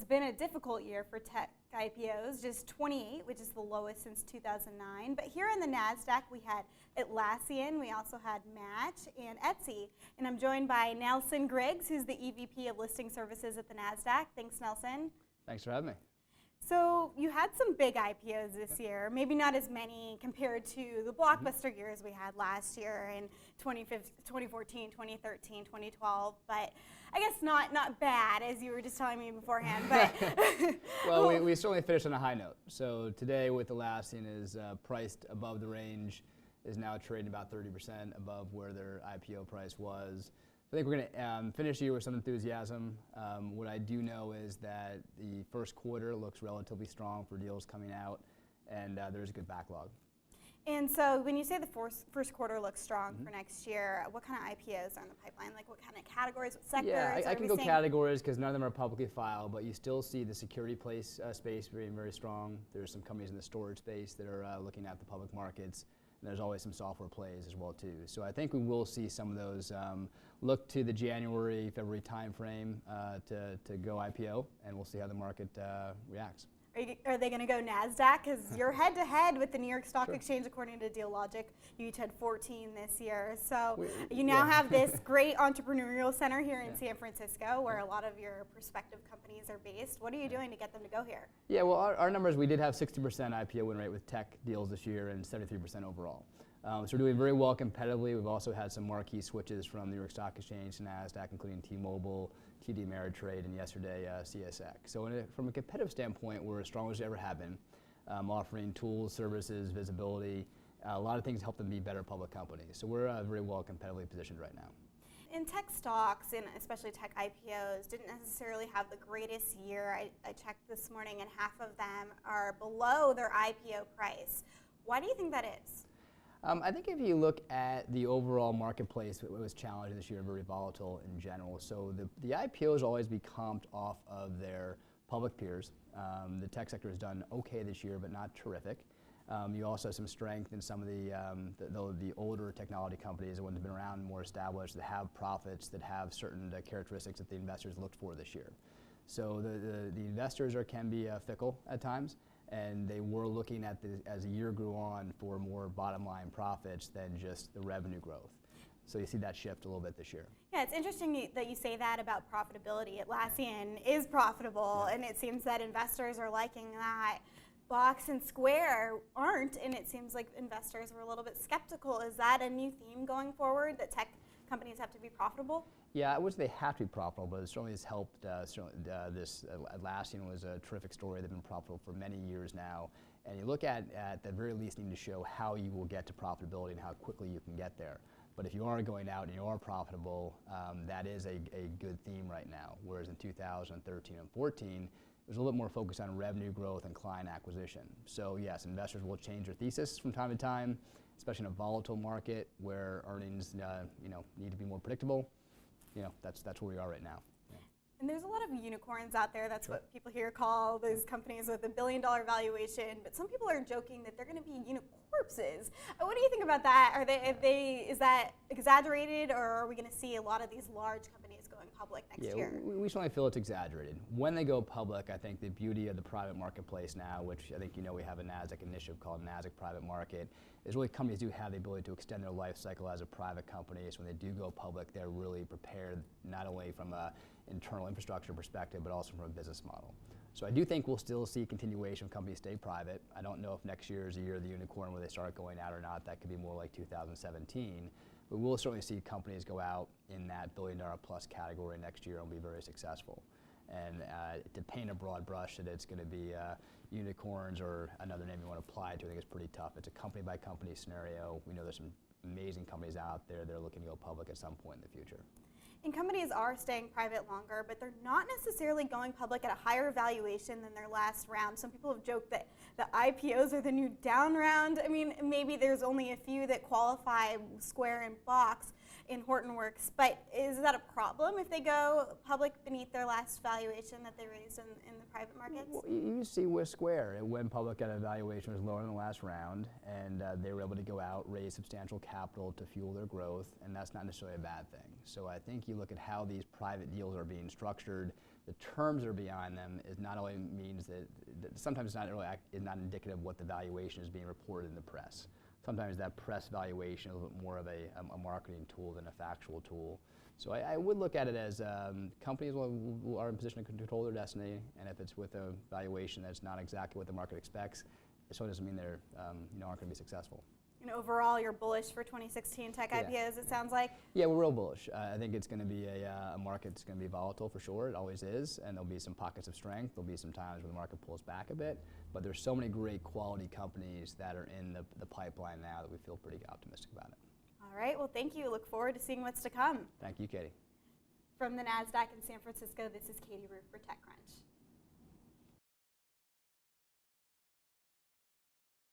been a difficult year for tech IPOs, just 28, which is the lowest since 2009. But here on the NASDAQ, we had Atlassian, we also had Match, and Etsy. And I'm joined by Nelson Griggs, who's the EVP of Listing Services at the NASDAQ. Thanks, Nelson. Thanks for having me. So you had some big IPOs this year, maybe not as many compared to the blockbuster years we had last year in 2014, 2013, 2012, but I guess not bad, as you were just telling me beforehand. But well, we certainly finished on a high note. So today with Atlassian is priced above the range, is now trading about 30% above where their IPO price was. I think we're going to finish the year with some enthusiasm. What I do know is that the first quarter looks relatively strong for deals coming out, and there's a good backlog. And so when you say the first quarter looks strong for next year, what kind of IPOs are in the pipeline? Like what kind of categories, what sectors? Yeah, I can go categories because none of them are publicly filed, but you still see the security space being very strong. There's some companies in the storage space that are looking at the public markets. And there's always some software plays as well too. So I think we will see some of those look to the January, February timeframe to go IPO, and we'll see how the market reacts. Are they going to go NASDAQ? Because you're head-to-head with the New York Stock Exchange, according to Deal Logic. You each had 14 this year. So you now have this great entrepreneurial center here in San Francisco where a lot of your prospective companies are based. What are you doing to get them to go here? Yeah, well, our numbers, we did have 60% IPO win rate with tech deals this year and 73% overall. So we're doing very well competitively. We've also had some marquee switches from New York Stock Exchange to NASDAQ, including T-Mobile, TD Ameritrade, and yesterday CSX. So from a competitive standpoint, we're as strong as we ever have been, offering tools, services, visibility, a lot of things to help them be better public companies. So we're very well competitively positioned right now. And tech stocks, and especially tech IPOs, didn't necessarily have the greatest year. I checked this morning, and half of them are below their IPO price. Why do you think that is? I think if you look at the overall marketplace, it was challenging this year, very volatile in general. So the IPOs always be comped off of their public peers. The tech sector has done okay this year, but not terrific. You also have some strength in some of the older technology companies, the ones that have been around, more established, that have profits, that have certain characteristics that the investors looked for this year. So the investors can be fickle at times. And they were looking at as the year grew on for more bottom line profits than just the revenue growth. So you see that shift a little bit this year. Yeah, it's interesting that you say that about profitability. Atlassian is profitable, and it seems that investors are liking that. Box and Square aren't, and it seems like investors were a little bit skeptical. Is that a new theme going forward, that tech companies have to be profitable? Yeah, I wish they have to be profitable, but it certainly has helped. This Atlassian was a terrific story. They've been profitable for many years now. And you look at the very least, need to show how you will get to profitability and how quickly you can get there. But if you are going out and you are profitable, that is a good theme right now. Whereas in 2013 and 14, there's a little bit more focus on revenue growth and client acquisition. So yes, investors will change their thesis from time to time, especially in a volatile market where earnings need to be more predictable. That's where we are right now. And there's a lot of unicorns out there. That's what people here call those companies with $1 billion valuation. But some people are joking that they're going to be unicorpses. What do you think about that? Is that exaggerated, or are we going to see a lot of these large companies going public next year? We certainly feel it's exaggerated. When they go public, I think the beauty of the private marketplace now, which I think we have a NASDAQ initiative called NASDAQ Private Market, is really companies do have the ability to extend their life cycle as a private company. So when they do go public, they're really prepared not only from an internal infrastructure perspective, but also from a business model. So I do think we'll still see continuation of companies stay private. I don't know if next year is the year of the unicorn where they start going out or not. That could be more like 2017. But we'll certainly see companies go out in that $1 billion plus category next year and be very successful. And to paint a broad brush that it's going to be unicorns or another name you want to apply to, I think it's pretty tough. It's a company by company scenario. We know there's some amazing companies out there that are looking to go public at some point in the future. And companies are staying private longer, but they're not necessarily going public at a higher valuation than their last round. Some people have joked that the IPOs are the new down round. I mean, maybe there's only a few that qualify, Square and Box in Hortonworks, but is that a problem if they go public beneath their last valuation that they raised in the private markets? Well, you see with Square, it went public at a valuation that was lower than the last round, and they were able to go out, raise substantial capital to fuel their growth, and that's not necessarily a bad thing. So I think you look at how these private deals are being structured, the terms that are behind them is not only means that sometimes it's not really is not indicative of what the valuation is being reported in the press. Sometimes that press valuation is a little bit more of a marketing tool than a factual tool. So I would look at it as companies who are in position to control their destiny, and if it's with a valuation that's not exactly what the market expects, it certainly doesn't mean they're aren't going to be successful. And overall, you're bullish for 2016 tech IPOs, it sounds like? Yeah, we're real bullish. I think it's going to be a market that's going to be volatile for sure. It always is, and there'll be some pockets of strength. There'll be some times where the market pulls back a bit, but there's so many great quality companies that are in the pipeline now that we feel pretty optimistic about it. All right, well, thank you. Look forward to seeing what's to come. Thank you, Katie. From the NASDAQ in San Francisco, this is Katie Roof for TechCrunch.